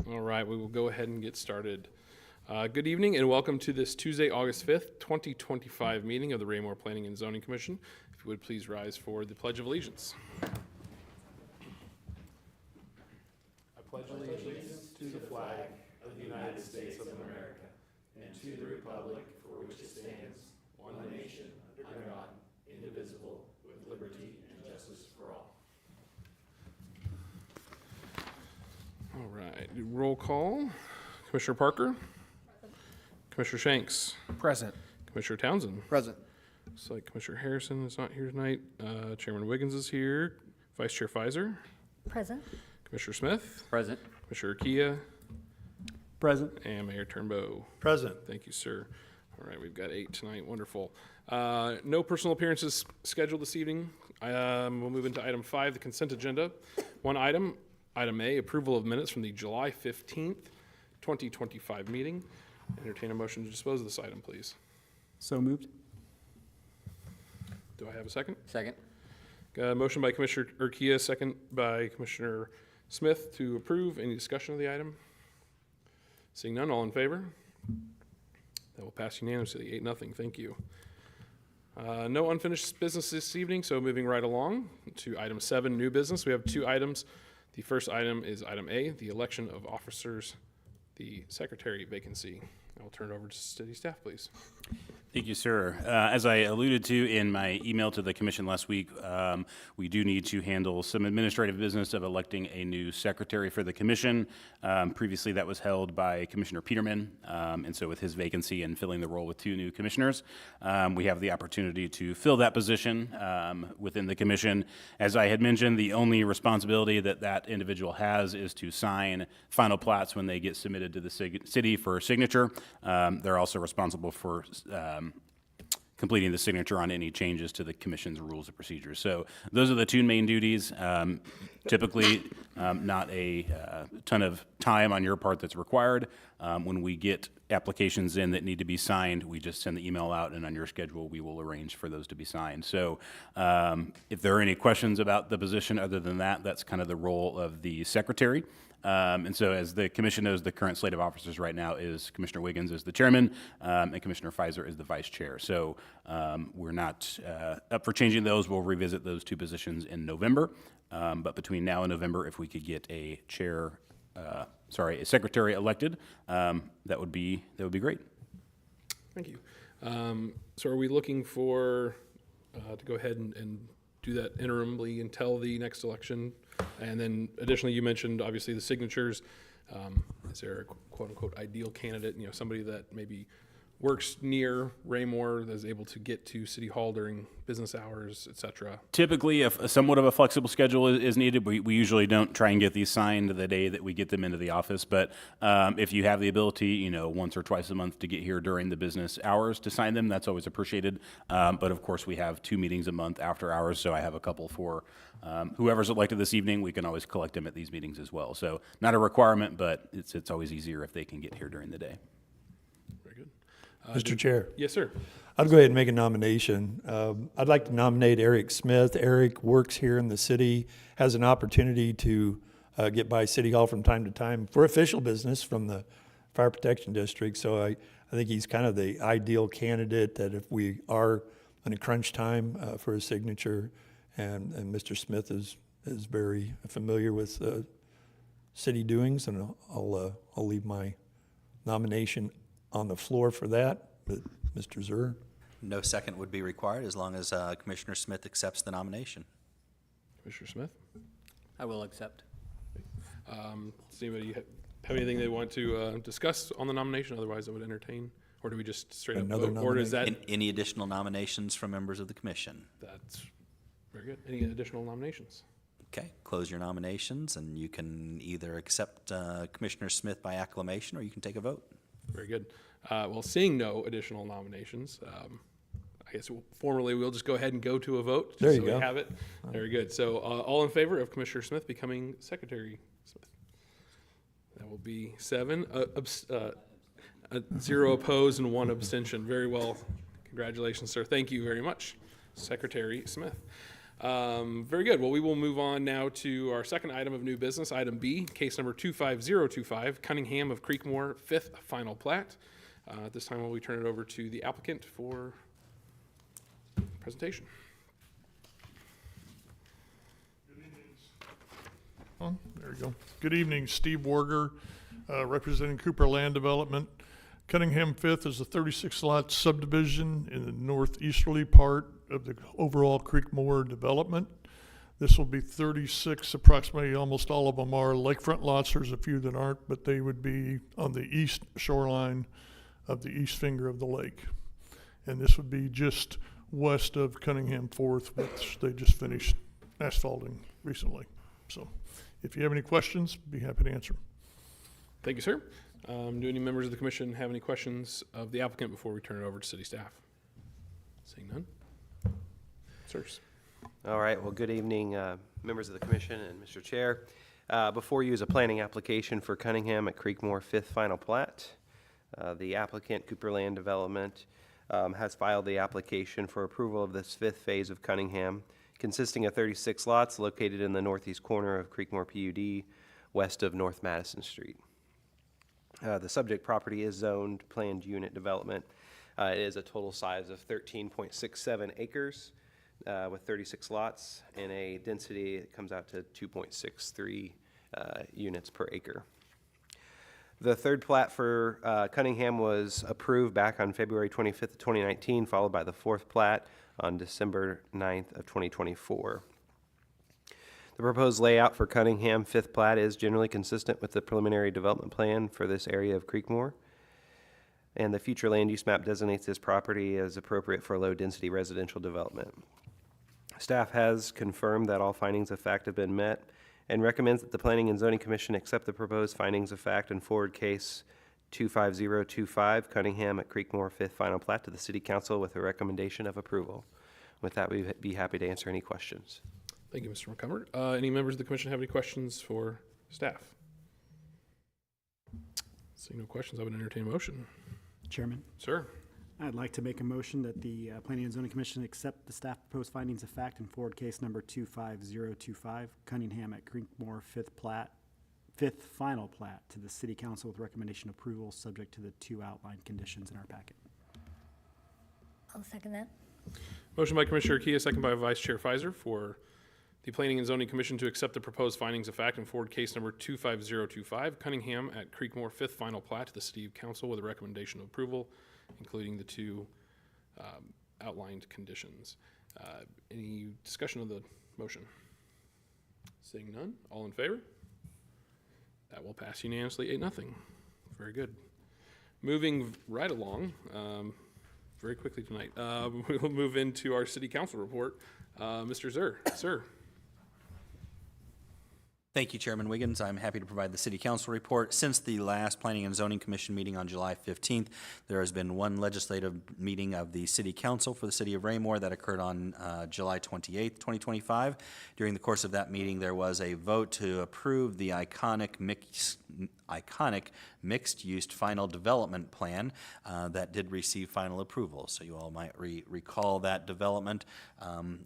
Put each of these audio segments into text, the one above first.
All right, we will go ahead and get started. Good evening and welcome to this Tuesday, August 5th, 2025 meeting of the Raymore Planning and Zoning Commission. If you would please rise for the Pledge of Allegiance. I pledge allegiance to the flag of the United States of America and to the republic for which it stands, one nation, under God, indivisible, with liberty and justice for all. All right, roll call. Commissioner Parker? Present. Commissioner Shanks? Present. Commissioner Townsend? Present. Looks like Commissioner Harrison is not here tonight. Chairman Wiggins is here. Vice Chair Fizer? Present. Commissioner Smith? Present. Commissioner Kia? Present. And Mayor Turnbow? Present. Thank you, sir. All right, we've got 8 tonight. Wonderful. No personal appearances scheduled this evening. We'll move into item 5, the consent agenda. One item. Item A, approval of minutes from the July 15th, 2025 meeting. Entertain a motion to dispose of this item, please. So moved. Do I have a second? Second. Motion by Commissioner Urquia, second by Commissioner Smith to approve. Any discussion of the item? Seeing none, all in favor? That will pass unanimously, 8-0. Thank you. No unfinished business this evening, so moving right along to item 7, new business. We have 2 items. The first item is item A, the election of officers, the secretary vacancy. I will turn it over to city staff, please. Thank you, sir. As I alluded to in my email to the commission last week, we do need to handle some administrative business of electing a new secretary for the commission. Previously, that was held by Commissioner Peterman, and so with his vacancy and filling the role with 2 new commissioners, we have the opportunity to fill that position within the commission. As I had mentioned, the only responsibility that that individual has is to sign final plats when they get submitted to the city for signature. They're also responsible for completing the signature on any changes to the commission's rules and procedures. So those are the 2 main duties. Typically, not a ton of time on your part that's required. When we get applications in that need to be signed, we just send the email out, and on your schedule, we will arrange for those to be signed. So if there are any questions about the position other than that, that's kind of the role of the secretary. And so as the commission knows, the current slate of officers right now is Commissioner Wiggins is the chairman, and Commissioner Fizer is the vice chair. So we're not up for changing those. We'll revisit those 2 positions in November. But between now and November, if we could get a a secretary elected, that would be great. Thank you. So are we looking for to go ahead and do that interimly until the next election? And then additionally, you mentioned obviously the signatures. Is there a quote unquote ideal candidate, somebody that maybe works near Raymore, that is able to get to City Hall during business hours, et cetera? Typically, if somewhat of a flexible schedule is needed, we usually don't try and get these signed the day that we get them into the office. But if you have the ability, once or twice a month to get here during the business hours to sign them, that's always appreciated. But of course, we have 2 meetings a month after hours, so I have a couple for whoever's elected this evening. We can always collect them at these meetings as well. So not a requirement, but it's always easier if they can get here during the day. Very good. Mr. Chair. Yes, sir. I'll go ahead and make a nomination. I'd like to nominate Eric Smith. Eric works here in the city, has an opportunity to get by City Hall from time to time for official business from the Fire Protection District. So I think he's kind of the ideal candidate that if we are in a crunch time for a signature, and Mr. Smith is very familiar with city doings, and I'll leave my nomination on the floor for that. But Mr. Zur? No second would be required as long as Commissioner Smith accepts the nomination. Commissioner Smith? I will accept. Does anybody have anything they want to discuss on the nomination? Otherwise, I would entertain. Or do we just straight up vote? Or is that Any additional nominations from members of the commission? That's very good. Any additional nominations? Okay, close your nominations, and you can either accept Commissioner Smith by acclamation, or you can take a vote. Very good. Well, seeing no additional nominations, I guess formally we'll just go ahead and go to a vote. There you go. go. We have it. Very good. So all in favor of Commissioner Smith becoming Secretary Smith? That will be 7. 0 opposed and 1 abstention. Very well. Congratulations, sir. Thank you very much, Secretary Smith. Very good. Well, we will move on now to our second item of new business, item B, case number 25025, Cunningham of Creekmore, fifth final plat. At this time, we turn it over to the applicant for presentation. Oh, there you go. Good evening, Steve Warger, representing Cooper Land Development. Cunningham Fifth is a 36-lot subdivision in the northeasterly part of the overall Creekmore development. This will be 36, approximately almost all of them are lakefront lots. There's a few that aren't, but they would be on the east shoreline of the east finger of the lake. And this would be just west of Cunningham Fourth, which they just finished asphalting recently. So if you have any questions, be happy to answer. Thank you, sir. Do any members of the commission have any questions of the applicant before we turn it over to city staff? Seeing none. Sirs. All right, well, good evening, members of the commission and Mr. Chair. Before you is a planning application for Cunningham at Creekmore, fifth final plat. The applicant, Cooper Land Development, has filed the application for approval of this fifth phase of Cunningham, consisting of 36 lots located in the northeast corner of Creekmore PUD, west of North Madison Street. The subject property is zoned planned unit development. It is a total size of 13.67 acres with 36 lots and a density that comes out to 2.63 units per acre. The third plat for Cunningham was approved back on February 25th of 2019, followed by the fourth plat on December 9th of 2024. The proposed layout for Cunningham fifth plat is generally consistent with the preliminary development plan for this area of Creekmore. And the future land use map designates this property as appropriate for low-density residential development. Staff has confirmed that all findings of fact have been met and recommends that the Planning and Zoning Commission accept the proposed findings of fact and forward case 25025, Cunningham at Creekmore fifth final plat to the City Council with a recommendation of approval. With that, we'd be happy to answer any questions. Thank you, Mr. Montgomery. Any members of the commission have any questions for staff? Seeing no questions, I would entertain a motion. Chairman, Sir. I'd like to make a motion that the Planning and Zoning Commission accept the staff proposed findings of fact in forward case number 25025, Cunningham at Creekmore fifth final plat to the City Council with recommendation approval subject to the two outlined conditions in our packet. I'll second that. Motion by Commissioner Kia, second by Vice Chair Pfizer for the Planning and Zoning Commission to accept the proposed findings of fact in forward case number 25025, Cunningham at Creekmore fifth final plat to the City Council with a recommendation of approval, including the two outlined conditions. Any discussion of the motion? Seeing none, all in favor? That will pass unanimously, 8-0. Very good. Moving right along, very quickly tonight, we'll move into our City Council report. Mr. Zur, sir. Thank you, Chairman Wiggins. I'm happy to provide the City Council report. Since the last Planning and Zoning Commission meeting on July 15th, there has been one legislative meeting of the City Council for the City of Raymore that occurred on July 28th, 2025. During the course of that meeting, there was a vote to approve the iconic mixed-use final development plan that did receive final approval. So you all might recall that development.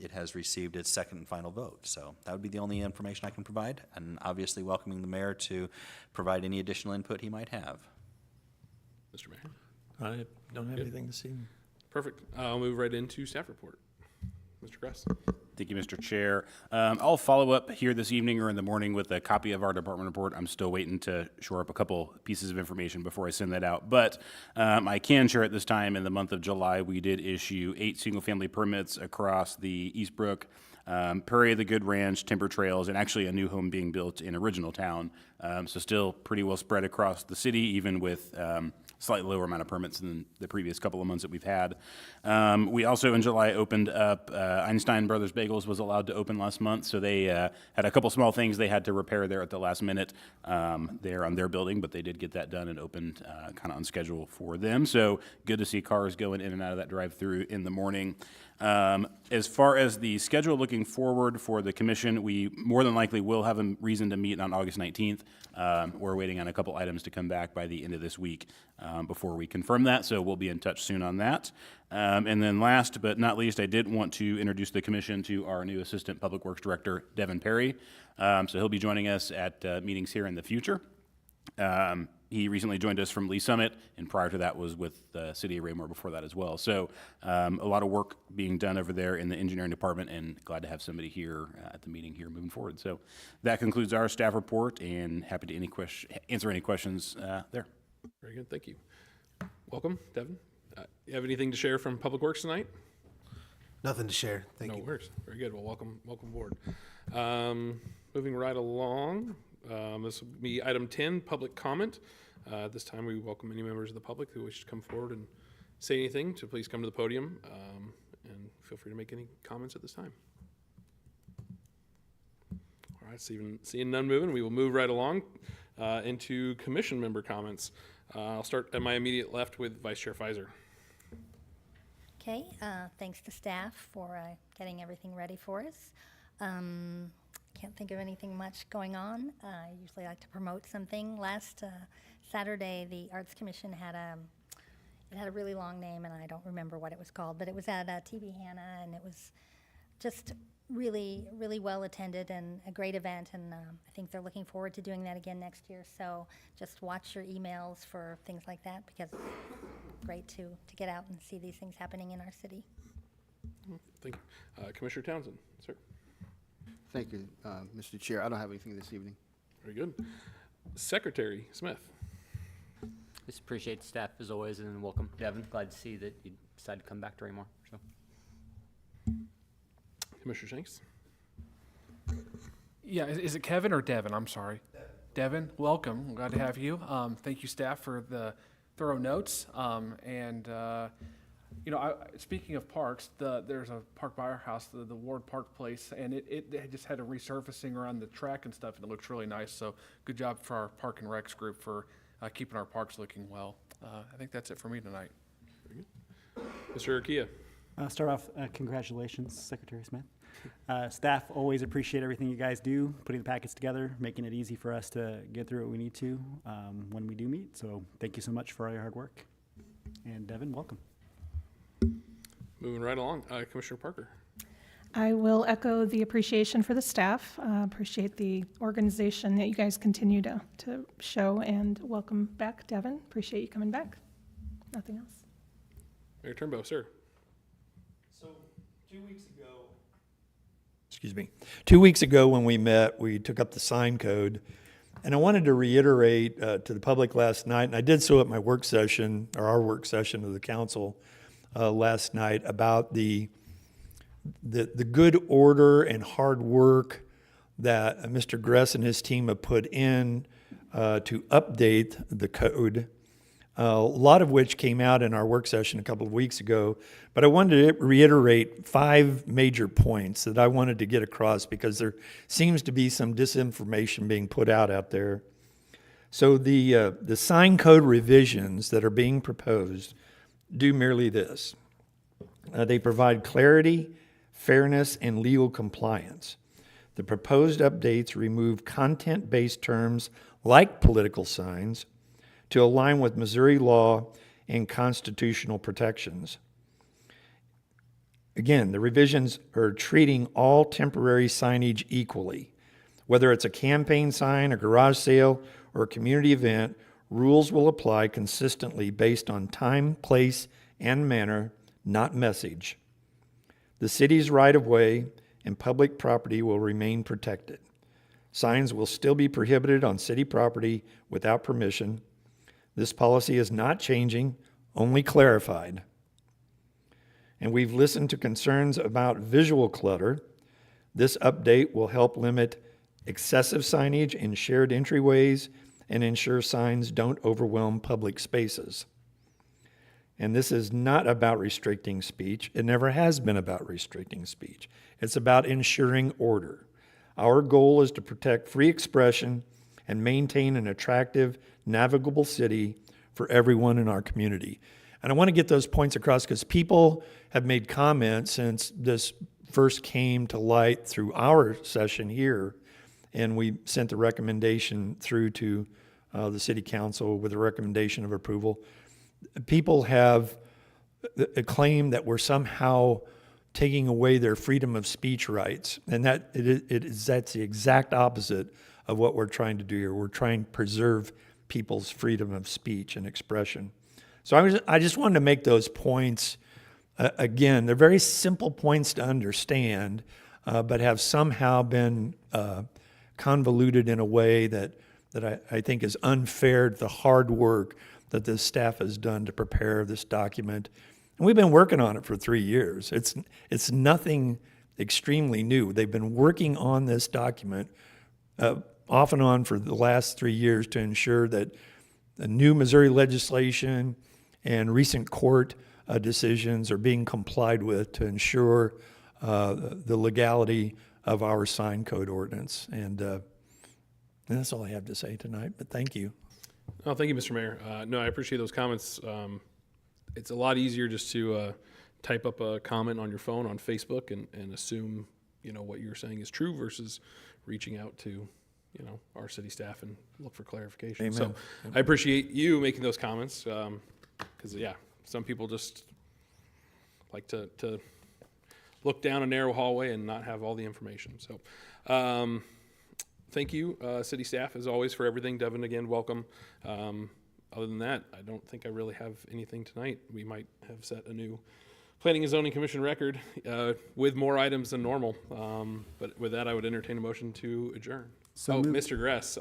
It has received its second and final vote. So that would be the only information I can provide, and obviously welcoming the mayor to provide any additional input he might have. Mr. Mayor. I don't have anything to see. Perfect. I'll move right into staff report. Mr. Kress. Thank you, Mr. Chair. I'll follow up here this evening or in the morning with a copy of our department report. I'm still waiting to shore up a couple pieces of information before I send that out. But I can share at this time, in the month of July, we did issue 8 single-family permits across the Eastbrook, Prairie of the Good Ranch, Timber Trails, and actually a new home being built in Original Town. So still pretty well spread across the city, even with slightly lower amount of permits than the previous couple of months that we've had. We also in July opened up, Einstein Brothers Bagels was allowed to open last month, so they had a couple small things they had to repair there at the last minute there on their building, but they did get that done and opened kind of on schedule for them. So good to see cars going in and out of that drive-through in the morning. As far as the schedule looking forward for the commission, we more than likely will have a reason to meet on August 19th. We're waiting on a couple items to come back by the end of this week. before we confirm that, so we'll be in touch soon on that. And then last but not least, I did want to introduce the commission to our new Assistant Public Works Director, Devin Perry. So he'll be joining us at meetings here in the future. He recently joined us from Lee Summit, and prior to that was with the City of Raymore before that as well. So a lot of work being done over there in the engineering department, and glad to have somebody here at the meeting here moving forward. So that concludes our staff report, and happy to answer any questions there. Very good, thank you. Welcome, Devin. You have anything to share from Public Works tonight? Nothing to share. Thank No you. worries. Very good. Well, welcome aboard. Moving right along, this will be item 10, public comment. At this time, we welcome any members of the public who wish to come forward and say anything to please come to the podium, and feel free to make any comments at this time. All right, seeing none moving, we will move right along into commission member comments. I'll start at my immediate left with Vice Chair Fizer. Okay, thanks to staff for getting everything ready for us. Can't think of anything much going on. I usually like to promote something. Last Saturday, the Arts Commission had a really long name, and I don't remember what it was called, but it was at TV Hannah, and it was just really, really well attended and a great event, and I think they're looking forward to doing that again next year. So just watch your emails for things like that, because it's great to get out and see these things happening in our city. Thank you. Commissioner Townsend, sir. Thank you, Mr. Chair. I don't have anything this evening. Very good. Secretary Smith. Just appreciate staff as always, and welcome, Devin. Glad to see that you decided to come back to Raymore. So. Commissioner Shanks. Yeah, is it Kevin or Devin? I'm sorry. Devin, welcome. I'm glad to have you. Thank you, staff, for the thorough notes. Speaking of parks, there's a park by our house, the Ward Park Place, and it just had a resurfacing around the track and stuff, and it looks really nice. So good job for our Park and Recs group for keeping our parks looking well. I think that's it for me tonight. Very good. Mr. Urquia. Start off, congratulations, Secretary Smith. Staff always appreciate everything you guys do, putting the packets together, making it easy for us to get through what we need to when we do meet. So thank you so much for all your hard work. And Devin, welcome. Moving right along, Commissioner Parker. I will echo the appreciation for the staff. Appreciate the organization that you guys continue to show, and welcome back, Devin. Appreciate you coming back. Nothing else. Mayor Turnbow, sir. So 2 weeks ago, 2 weeks ago when we met, we took up the sign code, and I wanted to reiterate to the public last night, and I did so at my work session, or our work session of the council last night, about the good order and hard work that Mr. Gress and his team have put in to update the code, a lot of which came out in our work session a couple of weeks ago. But I wanted to reiterate 5 major points that I wanted to get across, because there seems to be some disinformation being put out there. So the sign code revisions that are being proposed do merely this. They provide clarity, fairness, and legal compliance. The proposed updates remove content-based terms like political signs to align with Missouri law and constitutional protections. Again, the revisions are treating all temporary signage equally. Whether it's a campaign sign, a garage sale, or a community event, rules will apply consistently based on time, place, and manner, not message. The city's right-of-way and public property will remain protected. Signs will still be prohibited on city property without permission. This policy is not changing, only clarified. And we've listened to concerns about visual clutter. This update will help limit excessive signage in shared entryways and ensure signs don't overwhelm public spaces. And this is not about restricting speech. It never has been about restricting speech. It's about ensuring order. Our goal is to protect free expression and maintain an attractive, navigable city for everyone in our community. And I want to get those points across because people have made comments since this first came to light through our session here, and we sent the recommendation through to the City Council with a recommendation of approval. people have a claim that we're somehow taking away their freedom of speech rights, and that's the exact opposite of what we're trying to do here. We're trying to preserve people's freedom of speech and expression. So I just wanted to make those points. Again, they're very simple points to understand, but have somehow been convoluted in a way that I think is unfair to the hard work that the staff has done to prepare this document. And we've been working on it for 3 years. It's nothing extremely new. They've been working on this document off and on for the last 3 years to ensure that the new Missouri legislation and recent court decisions are being complied with to ensure the legality of our sign code ordinance. And that's all I have to say tonight, but thank you. Oh, thank you, Mr. Mayor. No, I appreciate those comments. It's a lot easier just to type up a comment on your phone on Facebook and assume, what you're saying is true versus reaching out to, our city staff and look for clarification. Amen. So I appreciate you making those comments because, some people just like to look down a narrow hallway and not have all the information. So thank you, city staff, as always, for everything. Devin, again, welcome. Other than that, I don't think I really have anything tonight. We might have set a new Planning and Zoning Commission record with more items than normal. But with that, I would entertain a motion to adjourn. So moved. Mr. Gress,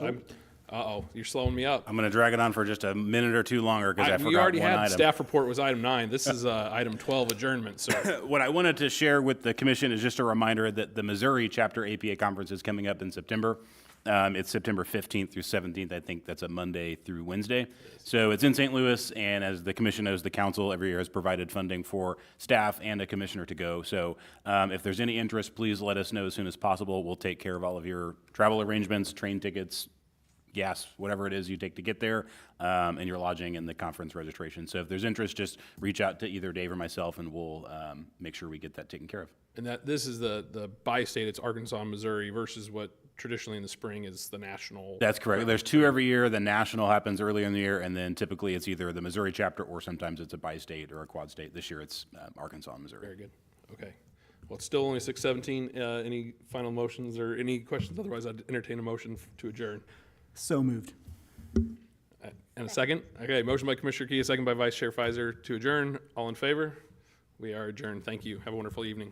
you're slowing me up. I'm going to drag it on for just a minute or two longer because I forgot We already one had item. staff report was item 9. This is item 12, adjournment. So What I wanted to share with the commission is just a reminder that the Missouri Chapter APA Conference is coming up in September. It's September 15th through 17th. I think that's a Monday through Wednesday. So it's in St. Louis, and as the commission knows, the council every year has provided funding for staff and a commissioner to go. So if there's any interest, please let us know as soon as possible. We'll take care of all of your travel arrangements, train tickets, gas, whatever it is you take to get there, and your lodging and the conference registration. So if there's interest, just reach out to either Dave or myself, and we'll make sure we get that taken care of. And that this is the bi-state, it's Arkansas and Missouri versus what traditionally in the spring is the national. That's correct. There's 2 every year. The national happens earlier in the year, and then typically it's either the Missouri chapter or sometimes it's a bi-state or a quad state. This year it's Arkansas and Missouri. Very good. Okay. Well, it's still only 6:17. Any final motions or any questions? Otherwise, I'd entertain a motion to adjourn. So moved. And a second? Okay, motion by Commissioner Kia, second by Vice Chair Pfizer to adjourn. All in favor? We are adjourned. Thank you. Have a wonderful evening.